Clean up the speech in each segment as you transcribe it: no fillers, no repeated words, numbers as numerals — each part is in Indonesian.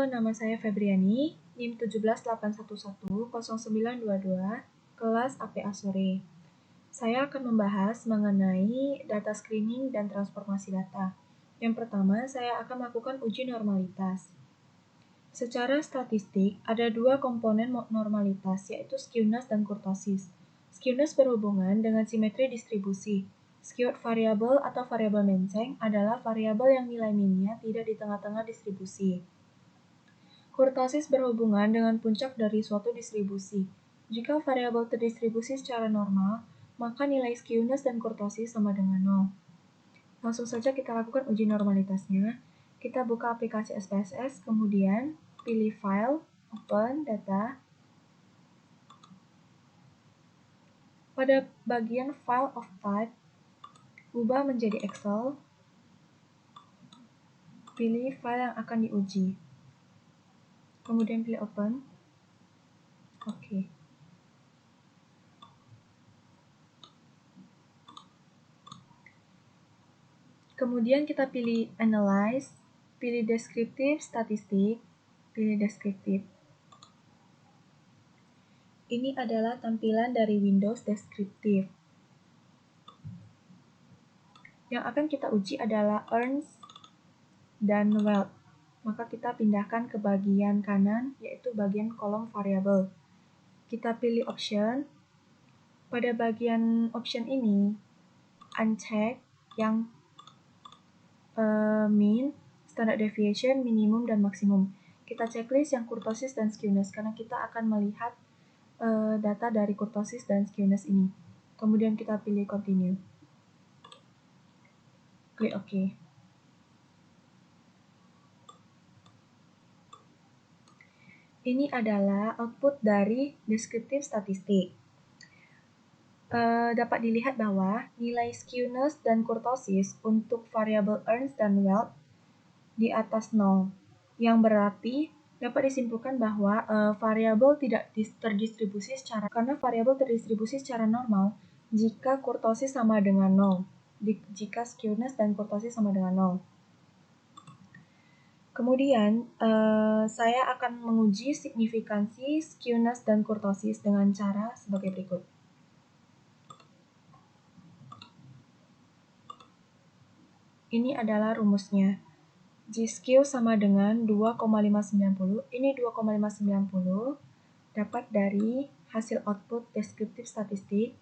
nama saya Febriani, NIM 178110922, kelas APA Sore. Saya akan membahas mengenai data screening dan transformasi data. Yang pertama, saya akan melakukan uji normalitas. Secara statistik, ada dua komponen normalitas, yaitu skewness dan kurtosis. Skewness berhubungan dengan simetri distribusi. Skewed variable atau variabel menceng adalah variabel yang nilai min-nya tidak di tengah-tengah distribusi. Kurtosis berhubungan dengan puncak dari suatu distribusi. Jika variabel terdistribusi secara normal, maka nilai skewness dan kurtosis sama dengan 0. Langsung saja kita lakukan uji normalitasnya. Kita buka aplikasi SPSS, kemudian pilih File, Open, Data. Pada bagian File of Type, ubah menjadi Excel. Pilih file yang akan diuji. Kemudian pilih Open. Oke. Kemudian kita pilih Analyze, pilih Deskriptif Statistik, pilih Deskriptif. Ini adalah tampilan dari Windows Deskriptif. Yang akan kita uji adalah Earns dan Wealth. Maka kita pindahkan ke bagian kanan, yaitu bagian kolom variabel. Kita pilih Option. Pada bagian Option ini, uncheck yang mean, standard deviation, minimum, dan maksimum. Kita checklist yang kurtosis dan skewness, karena kita akan melihat data dari kurtosis dan skewness ini. Kemudian kita pilih continue. Klik OK. Ini adalah output dari deskriptif statistik. Dapat dilihat bahwa nilai skewness dan kurtosis untuk variabel earns dan wealth di atas 0, yang berarti dapat disimpulkan bahwa variabel tidak terdistribusi karena variabel terdistribusi secara normal jika kurtosis sama dengan 0, jika skewness dan kurtosis sama dengan 0. Kemudian, saya akan menguji signifikansi skewness dan kurtosis dengan cara sebagai berikut. Ini adalah rumusnya. G-skew sama dengan 2,590. Ini 2,590 dapat dari hasil output deskriptif statistik.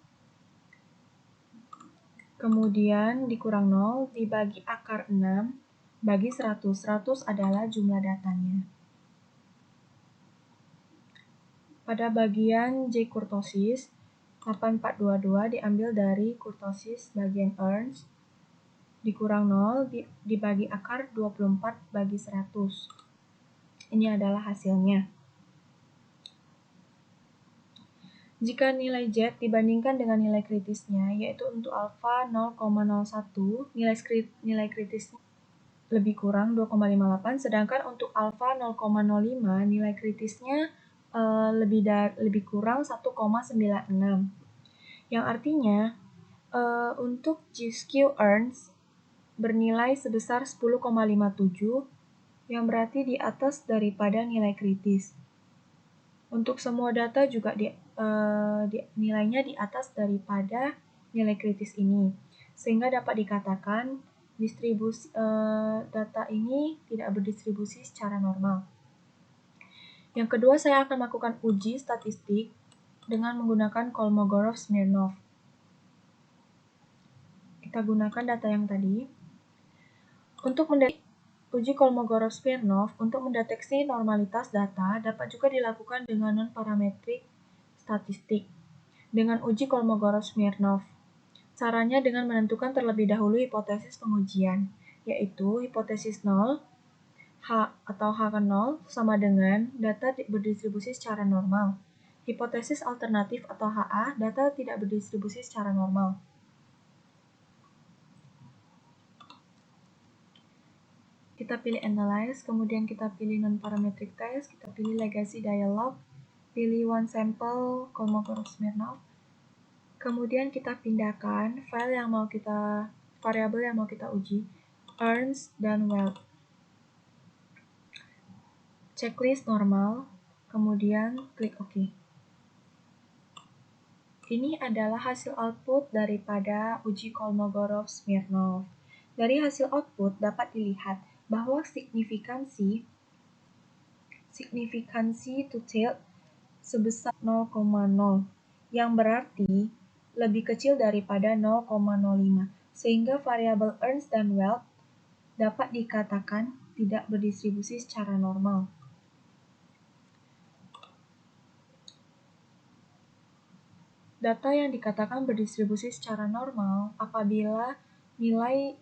Kemudian dikurang 0 dibagi akar 6 bagi 100. 100 adalah jumlah datanya. Pada bagian J kurtosis, 8422 diambil dari kurtosis bagian earns, dikurang 0 dibagi akar 24 bagi 100. Ini adalah hasilnya. Jika nilai Z dibandingkan dengan nilai kritisnya, yaitu untuk alfa 0,01, nilai kritisnya lebih kurang 2,58, sedangkan untuk alfa 0,05, nilai kritisnya lebih kurang 1,96. Yang artinya, untuk G-skew earns bernilai sebesar 10,57, yang berarti di atas daripada nilai kritis. Untuk semua data juga nilainya di atas daripada nilai kritis ini, sehingga dapat dikatakan distribusi data ini tidak berdistribusi secara normal. Yang kedua, saya akan melakukan uji statistik dengan menggunakan Kolmogorov-Smirnov. Kita gunakan data yang tadi. Untuk uji Kolmogorov-Smirnov untuk mendeteksi normalitas data dapat juga dilakukan dengan non-parametrik statistik dengan uji Kolmogorov-Smirnov. Caranya dengan menentukan terlebih dahulu hipotesis pengujian, yaitu hipotesis 0, H atau H0 sama dengan data berdistribusi secara normal. Hipotesis alternatif atau HA, data tidak berdistribusi secara normal. Kita pilih Analyze, kemudian kita pilih Non-Parametric Test, kita pilih Legacy Dialog, pilih One Sample Kolmogorov-Smirnov. Kemudian kita pindahkan variabel yang mau kita uji, earns dan wealth. checklist normal, kemudian klik OK. Ini adalah hasil output daripada uji Kolmogorov-Smirnov. Dari hasil output dapat dilihat bahwa signifikansi two-tailed sebesar 0,0, yang berarti lebih kecil daripada 0,05, sehingga variabel earns dan wealth dapat dikatakan tidak berdistribusi secara normal. Data yang dikatakan berdistribusi secara normal apabila nilai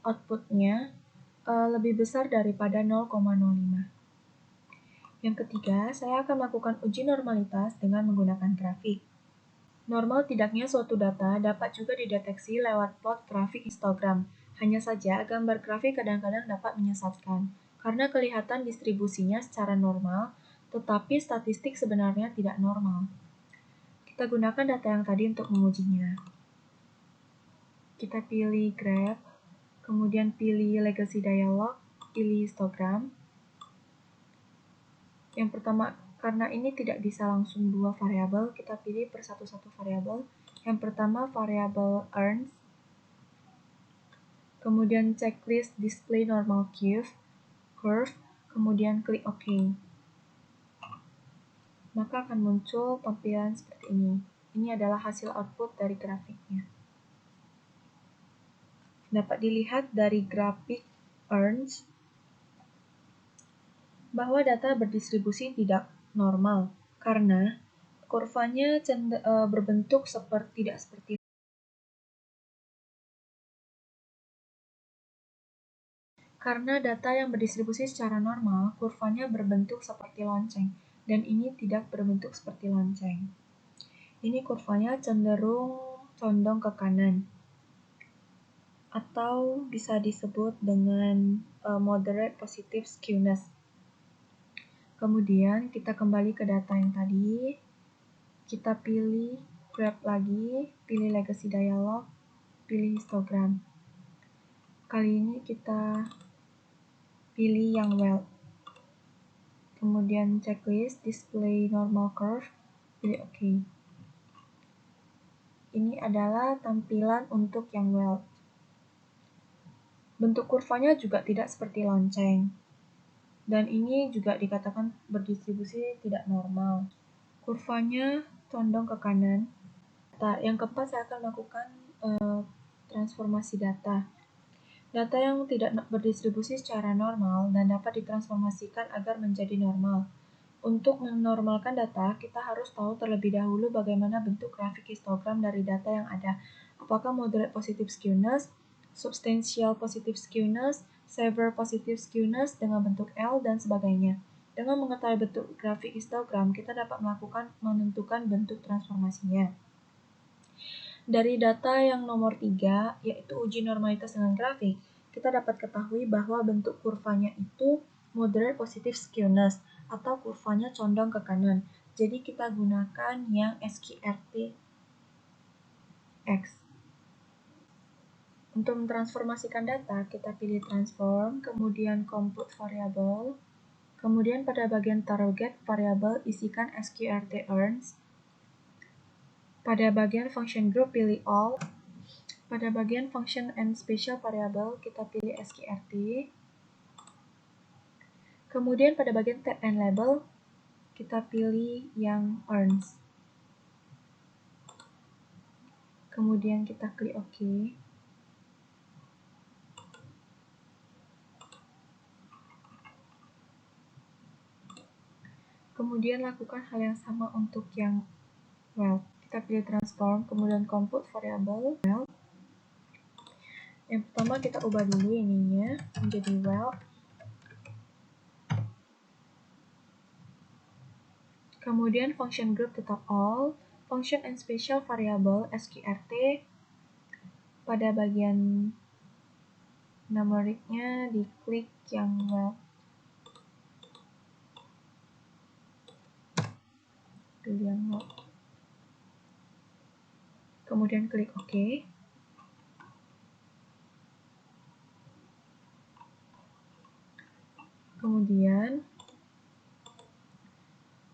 outputnya lebih besar daripada 0,05. Yang ketiga, saya akan melakukan uji normalitas dengan menggunakan grafik. Normal tidaknya suatu data dapat juga dideteksi lewat plot grafik histogram. Hanya saja, gambar grafik kadang-kadang dapat menyesatkan, karena kelihatan distribusinya secara normal, tetapi statistik sebenarnya tidak normal. Kita gunakan data yang tadi untuk mengujinya. Kita pilih graph, kemudian pilih legacy dialog, pilih histogram. Yang pertama, karena ini tidak bisa langsung dua variabel, kita pilih per satu-satu variabel. Yang pertama variabel earns, kemudian checklist display normal curve, kemudian klik OK. Maka akan muncul tampilan seperti ini. Ini adalah hasil output dari grafiknya. Dapat dilihat dari grafik earns bahwa data berdistribusi tidak normal karena kurvanya berbentuk tidak seperti. Karena data yang berdistribusi secara normal, kurvanya berbentuk seperti lonceng, dan ini tidak berbentuk seperti lonceng. Ini kurvanya cenderung condong ke kanan, atau bisa disebut dengan moderate positive skewness. Kemudian kita kembali ke data yang tadi, kita pilih graph lagi, pilih legacy dialog, pilih histogram. Kali ini kita pilih yang wealth. Kemudian checklist, display normal curve, pilih OK. Ini adalah tampilan untuk yang wealth. Bentuk kurvanya juga tidak seperti lonceng. Dan ini juga dikatakan berdistribusi tidak normal. Kurvanya condong ke kanan. Yang keempat, saya akan melakukan transformasi data. Data yang tidak berdistribusi secara normal dan dapat ditransformasikan agar menjadi normal. Untuk menormalkan data, kita harus tahu terlebih dahulu bagaimana bentuk grafik histogram dari data yang ada. Apakah moderate positive skewness, substantial positive skewness, severe positive skewness dengan bentuk L, dan sebagainya. Dengan mengetahui bentuk grafik histogram, kita dapat menentukan bentuk transformasinya. Dari data yang nomor 3, yaitu uji normalitas dengan grafik, kita dapat ketahui bahwa bentuk kurvanya itu moderate positive skewness, atau kurvanya condong ke kanan. Jadi kita gunakan yang SQRT X. Untuk mentransformasikan data, kita pilih transform, kemudian compute variable, kemudian pada bagian target variable isikan SQRT earns. Pada bagian function group pilih all. Pada bagian function and special variable kita pilih SQRT. Kemudian pada bagian tab and label kita pilih yang earns. Kemudian kita klik OK. Kemudian lakukan hal yang sama untuk yang wealth. Kita pilih transform, kemudian compute variable wealth. Yang pertama kita ubah dulu ininya menjadi wealth. Kemudian function group tetap all, function and special variable SQRT. Pada bagian numericnya diklik yang wealth. Pilih yang wealth. Kemudian klik OK. Kemudian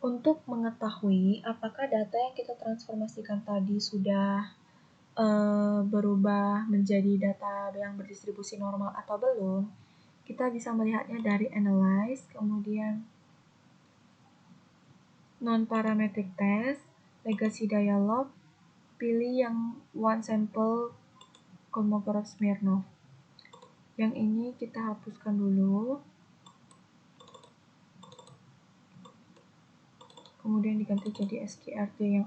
Untuk mengetahui apakah data yang kita transformasikan tadi sudah berubah menjadi data yang berdistribusi normal atau belum, kita bisa melihatnya dari analyze, kemudian non-parametric test, legacy dialog, pilih yang one sample Kolmogorov-Smirnov. Yang ini kita hapuskan dulu. Kemudian diganti jadi SQRT yang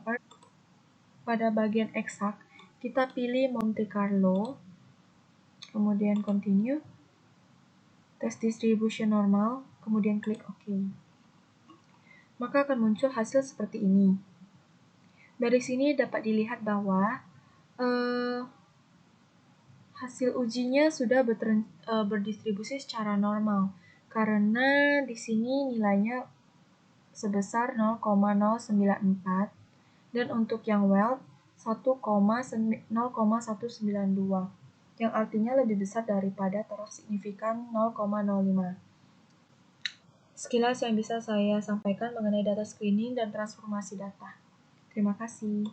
pada bagian eksak, kita pilih Monte Carlo. Kemudian continue. Test distribution normal, kemudian klik OK. Maka akan muncul hasil seperti ini. Dari sini dapat dilihat bahwa hasil ujinya sudah berdistribusi secara normal karena di sini nilainya sebesar 0,094 dan untuk yang Weld 1,0192 yang artinya lebih besar daripada torok signifikan 0,05. Sekilas yang bisa saya sampaikan mengenai data screening dan transformasi data. Terima kasih.